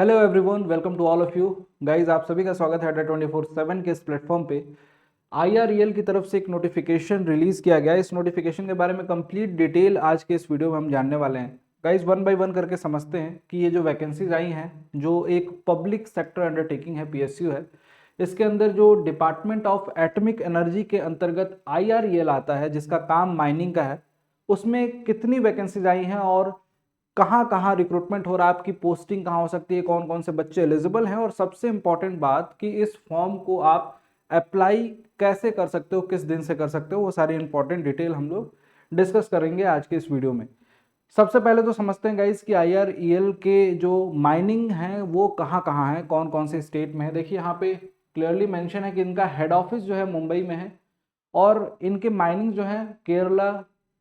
Hello everyone, welcome to all of you guys. आप सभी का स्वागत है अड्डा 24/7 के इस प्लेटफॉर्म पे। आईआरईएल की तरफ से एक नोटिफिकेशन रिलीज किया गया है। इस नोटिफिकेशन के बारे में कंप्लीट डिटेल आज के इस वीडियो में हम जानने वाले हैं। गाइस, वन बाय वन करके समझते हैं कि ये जो वैकेंसीज आई हैं, जो एक पब्लिक सेक्टर अंडरटेकिंग है, पीएसयू है, इसके अंदर जो डिपार्टमेंट ऑफ एटॉमिक एनर्जी के अंतर्गत आईआरईएल आता है, जिसका काम माइनिंग का है, उसमें कितनी वैकेंसीज आई हैं और कहाँ कहाँ रिक्रूटमेंट हो रहा है, आपकी पोस्टिंग कहाँ हो सकती है, कौन कौन से बच्चे एलिजिबल हैं, और सबसे इंपॉर्टेंट बात कि इस फॉर्म को आप अप्लाई कैसे कर सकते हो, किस दिन से कर सकते हो, वो सारी इंपॉर्टेंट डिटेल हम लोग डिस्कस करेंगे आज के इस वीडियो में। सबसे पहले तो समझते हैं गाइस कि आईआरईएल के जो माइनिंग हैं वो कहाँ है, कौन कौन से स्टेट में है। देखिए यहाँ पे क्लियरली मेंशन है कि इनका हेड ऑफिस जो है मुंबई में है, और इनके माइनिंग जो है केरला,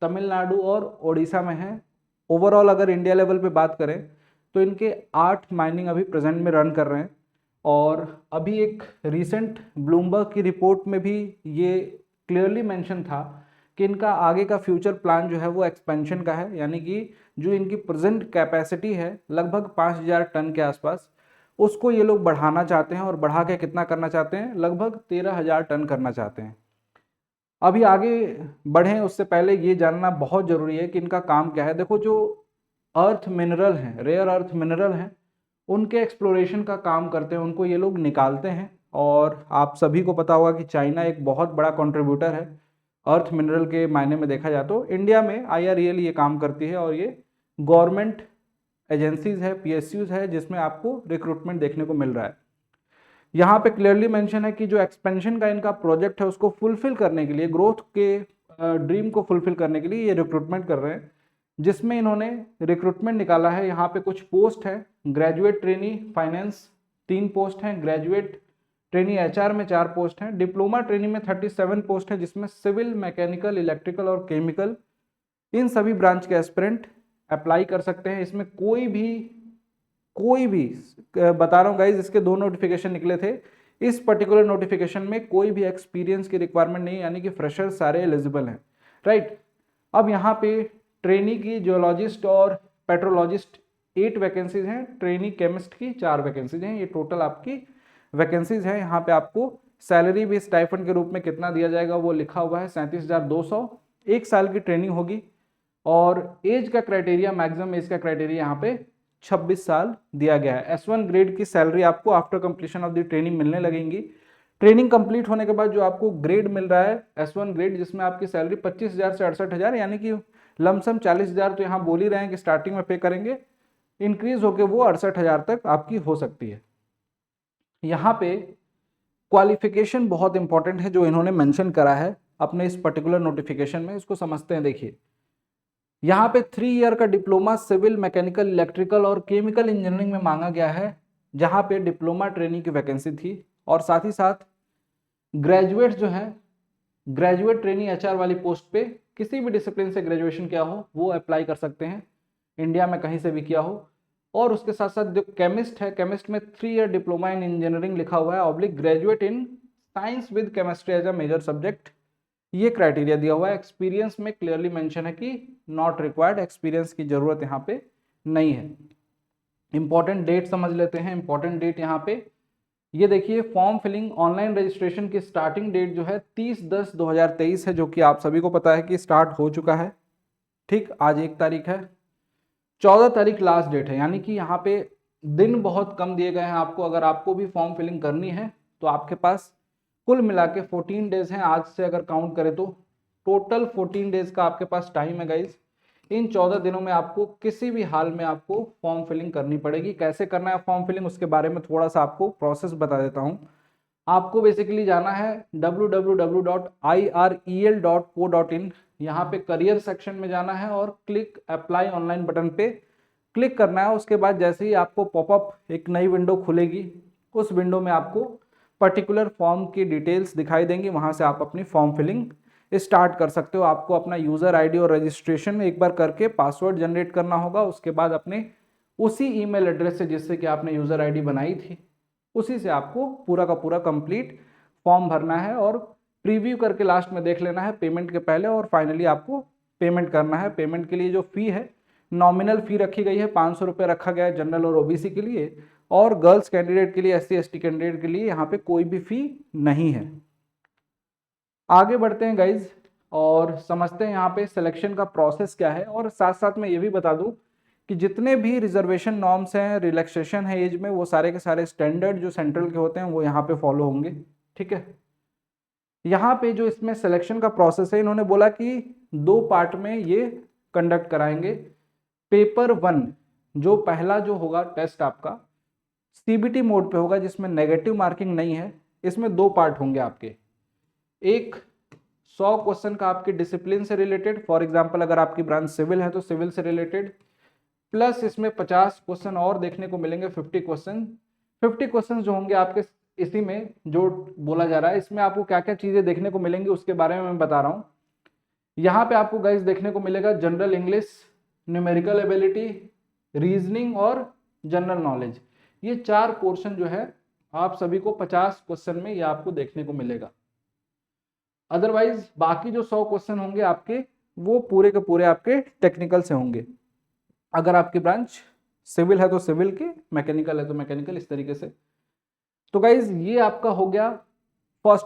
तमिलनाडु और उड़ीसा में है। ओवरऑल अगर इंडिया लेवल पे बात करें तो इनके 8 माइनिंग अभी प्रेजेंट में रन कर रहे हैं। और अभी एक रीसेंट ब्लूमबर्ग की रिपोर्ट में भी ये क्लियरली मेंशन था कि इनका आगे का फ्यूचर प्लान जो है वो एक्सपेंशन का है, यानी कि जो इनकी प्रेजेंट कैपेसिटी है लगभग 5,000 टन के आसपास, उसको ये लोग बढ़ाना चाहते हैं। और बढ़ा के कितना करना चाहते हैं? लगभग 13,000 टन करना चाहते हैं। अभी आगे बढ़ें उससे पहले ये जानना बहुत ज़रूरी है कि इनका काम क्या है। देखो, जो अर्थ मिनरल हैं, रेयर अर्थ मिनरल हैं, उनके एक्सप्लोरेशन का काम करते हैं, उनको ये लोग निकालते हैं। और आप सभी को पता होगा कि चाइना एक बहुत बड़ा कंट्रीब्यूटर है अर्थ मिनरल के मायने में देखा जाए तो। इंडिया में आईआरईएल ये काम करती है, और ये गवर्नमेंट एजेंसीज है, पीएसयूज है, जिसमें आपको रिक्रूटमेंट देखने को मिल रहा है। यहाँ पे क्लियरली मेंशन है कि जो एक्सपेंशन का इनका प्रोजेक्ट है उसको फुलफिल करने के लिए, ग्रोथ के ड्रीम को फुलफिल करने के लिए ये रिक्रूटमेंट कर रहे हैं, जिसमें इन्होंने रिक्रूटमेंट निकाला है। यहाँ पे कुछ पोस्ट है। ग्रेजुएट ट्रेनी फाइनेंस 3 पोस्ट हैं, ग्रेजुएट ट्रेनी एचआर में 4 पोस्ट हैं, डिप्लोमा ट्रेनी में 37 पोस्ट है, जिसमें सिविल, मैकेनिकल, इलेक्ट्रिकल और केमिकल, इन सभी ब्रांच के एस्पिरेंट अप्लाई कर सकते हैं। इसमें कोई भी बता रहा हूँ गाइज, इसके 2 नोटिफिकेशन निकले थे। इस पर्टिकुलर नोटिफिकेशन में कोई भी एक्सपीरियंस की रिक्वायरमेंट नहीं, यानी कि फ्रेशर सारे एलिजिबल हैं, राइट। अब यहाँ पे ट्रेनी की जियोलॉजिस्ट और पेट्रोलॉजिस्ट 8 वैकेंसीज हैं, ट्रेनी केमिस्ट की 4 वैकेंसीज हैं। ये टोटल आपकी वैकेंसीज हैं। यहाँ पे आपको सैलरी भी स्टाइफंड के रूप में कितना दिया जाएगा वो लिखा हुआ है, 37,200। 1 साल की ट्रेनिंग होगी, और एज का क्राइटेरिया, मैक्सिमम एज का क्राइटेरिया यहाँ पे 26 साल दिया गया है। S1 ग्रेड की सैलरी आपको after completion of the training मिलने लगेंगी। ट्रेनिंग कंप्लीट होने के बाद जो आपको ग्रेड मिल रहा है S1 ग्रेड, जिसमें आपकी सैलरी 25,000 से 68,000, यानी कि लमसम 40,000 तो यहाँ बोल ही रहे हैं कि स्टार्टिंग में पे करेंगे, इंक्रीज होकर वो 68,000 तक आपकी हो सकती है। यहाँ पे क्वालिफिकेशन बहुत इंपॉर्टेंट है जो इन्होंने मेंशन करा है अपने इस पर्टिकुलर नोटिफिकेशन में, इसको समझते हैं। देखिए यहाँ पे 3 ईयर का डिप्लोमा सिविल, मैकेनिकल, इलेक्ट्रिकल और केमिकल इंजीनियरिंग में मांगा गया है, जहाँ पे डिप्लोमा ट्रेनिंग की वैकेंसी थी। और साथ ही साथ ग्रेजुएट जो है, ग्रेजुएट ट्रेनी एचआर वाली पोस्ट पे किसी भी डिसिप्लिन से ग्रेजुएशन किया हो वो अप्लाई कर सकते हैं, इंडिया में कहीं से भी किया हो। और उसके साथ साथ जो केमिस्ट है, केमिस्ट में 3 ईयर डिप्लोमा इन इंजीनियरिंग लिखा हुआ है, oblique graduate in science with chemistry as a major subject, ये क्राइटेरिया दिया हुआ है। एक्सपीरियंस में क्लियरली मेंशन है कि नॉट रिक्वायर्ड, एक्सपीरियंस की जरूरत यहाँ पे नहीं है। इंपॉर्टेंट डेट समझ लेते हैं। इंपॉर्टेंट डेट यहाँ पे ये देखिए, फॉर्म फिलिंग ऑनलाइन रजिस्ट्रेशन की स्टार्टिंग डेट जो है 30/10/2023 है, जो कि आप सभी को पता है कि स्टार्ट हो चुका है। ठीक, आज 1 तारीख है, 14 तारीख लास्ट डेट है, यानी कि यहाँ पे दिन बहुत कम दिए गए हैं आपको। अगर आपको भी फॉर्म फिलिंग करनी है तो आपके पास कुल मिला के 14 डेज हैं, आज से अगर काउंट करें तो टोटल 14 डेज का आपके पास टाइम है गाइज। इन 14 दिनों में आपको किसी भी हाल में आपको फॉर्म फिलिंग करनी पड़ेगी। कैसे करना है फॉर्म फिलिंग, उसके बारे में थोड़ा सा आपको प्रोसेस बता देता हूँ। आपको बेसिकली जाना है www.irel.co.in, यहाँ पे करियर सेक्शन में जाना है और क्लिक अप्लाई ऑनलाइन बटन पे क्लिक करना है। उसके बाद जैसे ही आपको पॉपअप एक नई विंडो खुलेगी, उस विंडो में आपको पर्टिकुलर फॉर्म की डिटेल्स दिखाई देंगी, वहाँ से आप अपनी फॉर्म फिलिंग स्टार्ट कर सकते हो। आपको अपना यूज़र आईडी और रजिस्ट्रेशन एक बार करके पासवर्ड जनरेट करना होगा। उसके बाद अपने उसी ईमेल एड्रेस से जिससे कि आपने यूज़र आईडी बनाई थी, उसी से आपको पूरा का पूरा कंप्लीट फॉर्म भरना है और प्रीव्यू करके लास्ट में देख लेना है पेमेंट के पहले, और फाइनली आपको पेमेंट करना है। पेमेंट के लिए जो फ़ी है, नॉमिनल फ़ी रखी गई है, 500 रुपये रखा गया है जनरल और ओबीसी के लिए, और गर्ल्स कैंडिडेट के लिए, SC ST कैंडिडेट के लिए यहाँ पे कोई भी फी नहीं है। आगे बढ़ते हैं गाइज और समझते हैं यहाँ पे सिलेक्शन का प्रोसेस क्या है, और साथ साथ मैं ये भी बता दूं कि जितने भी रिजर्वेशन नॉर्म्स हैं, रिलैक्सेशन है एज में, वो सारे के सारे स्टैंडर्ड जो सेंट्रल के होते हैं वो यहाँ पे फॉलो होंगे। ठीक है, यहाँ पे जो इसमें सिलेक्शन का प्रोसेस है, इन्होंने बोला कि 2 पार्ट में ये कंडक्ट कराएंगे। पेपर 1 जो पहला जो होगा टेस्ट आपका CBT मोड पे होगा, जिसमें नेगेटिव मार्किंग नहीं है। इसमें 2 पार्ट होंगे आपके, एक 100 क्वेश्चन का आपके डिसिप्लिन से रिलेटेड, फॉर एग्जांपल अगर आपकी ब्रांच सिविल है तो सिविल से रिलेटेड, प्लस इसमें 50 क्वेश्चन और देखने को मिलेंगे, 50 क्वेश्चन जो होंगे आपके इसी में जो बोला जा रहा है। इसमें आपको क्या क्या चीजें देखने को मिलेंगी उसके बारे में मैं बता रहा हूँ। यहाँ पे आपको गाइस देखने को मिलेगा general English, numerical ability, reasoning और जनरल नॉलेज। ये 4 पोर्शन जो है आप सभी को 50 क्वेश्चन में ये आपको देखने को मिलेगा। अदरवाइज बाकी जो 100 क्वेश्चन होंगे आपके, वो पूरे के पूरे आपके टेक्निकल से होंगे। अगर आपकी ब्रांच सिविल है तो सिविल के, मैकेनिकल है तो मैकेनिकल, इस तरीके से। तो गाइज ये आपका हो गया फर्स्ट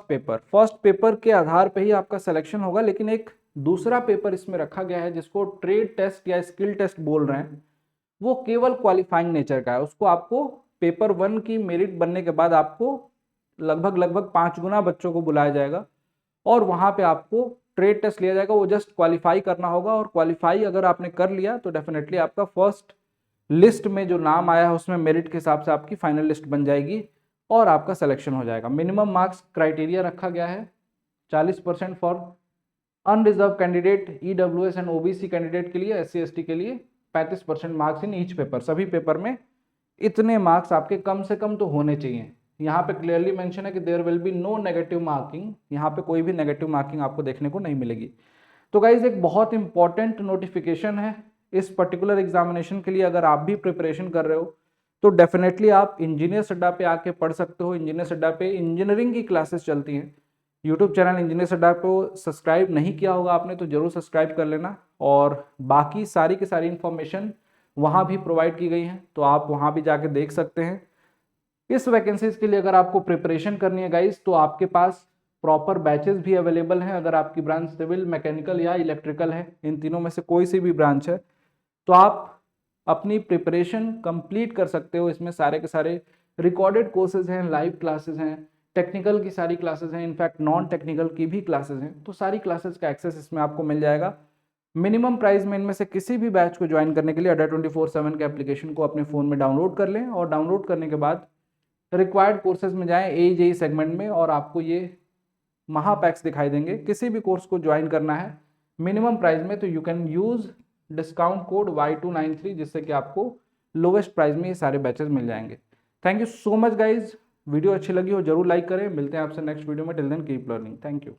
पेपर के आधार पे ही आपका सिलेक्शन होगा। लेकिन एक दूसरा पेपर इसमें रखा गया है जिसको ट्रेड टेस्ट या स्किल टेस्ट बोल रहे हैं, वो केवल क्वालिफाइंग नेचर का है। उसको आपको पेपर 1 की मेरिट बनने के बाद आपको लगभग 5 गुना बच्चों को बुलाया जाएगा और वहां पे आपको ट्रेड टेस्ट लिया जाएगा। वो जस्ट क्वालिफाई करना होगा, और क्वालिफाई अगर आपने कर लिया तो डेफिनेटली आपका फर्स्ट लिस्ट में जो नाम आया है उसमें मेरिट के हिसाब से आपकी फाइनल लिस्ट बन जाएगी और आपका सिलेक्शन हो जाएगा। मिनिमम मार्क्स क्राइटेरिया रखा गया है 40% for unreserved candidate, EWS and OBC candidate के लिए, SC ST के लिए 35% मार्क्स इन ईच पेपर। सभी पेपर में इतने मार्क्स आपके कम से कम तो होने चाहिए। यहाँ पे क्लियरली मेंशन है कि there will be no negative marking, यहाँ पे कोई भी नेगेटिव मार्किंग आपको देखने को नहीं मिलेगी। तो गाइज एक बहुत इंपॉर्टेंट नोटिफिकेशन है इस पर्टिकुलर एग्जामिनेशन के लिए। अगर आप भी प्रिपरेशन कर रहे हो तो डेफिनेटली आप इंजीनियर्स अड्डा पे आके पढ़ सकते हो। इंजीनियर्स अड्डा पे इंजीनियरिंग की क्लासेस चलती हैं। यूट्यूब चैनल इंजीनियर्स अड्डा को सब्सक्राइब नहीं किया होगा आपने तो जरूर सब्सक्राइब कर लेना, और बाकी सारी की सारी इंफॉर्मेशन वहाँ भी प्रोवाइड की गई हैं, तो आप वहाँ भी जाके देख सकते हैं। इस वैकेंसीज के लिए अगर आपको प्रिपरेशन करनी है गाइस, तो आपके पास प्रॉपर बैचेस भी अवेलेबल हैं। अगर आपकी ब्रांच सिविल, मैकेनिकल या इलेक्ट्रिकल है, इन तीनों में से कोई सी भी ब्रांच है, तो आप अपनी प्रिपरेशन कंप्लीट कर सकते हो। इसमें सारे के सारे रिकॉर्डेड कोर्सेज हैं, लाइव क्लासेस हैं, टेक्निकल की सारी क्लासेस हैं, इनफैक्ट नॉन टेक्निकल की भी क्लासेस हैं। तो सारी क्लासेस का एक्सेस इसमें आपको मिल जाएगा। मिनिमम प्राइस में इनमें से किसी भी बैच को ज्वाइन करने के लिए अड्डा 24/7 के एप्लीकेशन को अपने फ़ोन में डाउनलोड कर लें, और डाउनलोड करने के बाद रिक्वायर्ड कोर्सेज में जाएं AE सेगमेंट में, और आपको ये महापैक्स दिखाई देंगे। किसी भी कोर्स को ज्वाइन करना है मिनिमम प्राइस में तो you can use discount code Y293, जिससे कि आपको लोवेस्ट प्राइस में ये सारे बैचेस मिल जाएंगे। Thank you so much guys. Video अच्छी लगी हो जरूर लाइक करें। मिलते हैं आपसे नेक्स्ट वीडियो में। Till then keep learning. Thank you.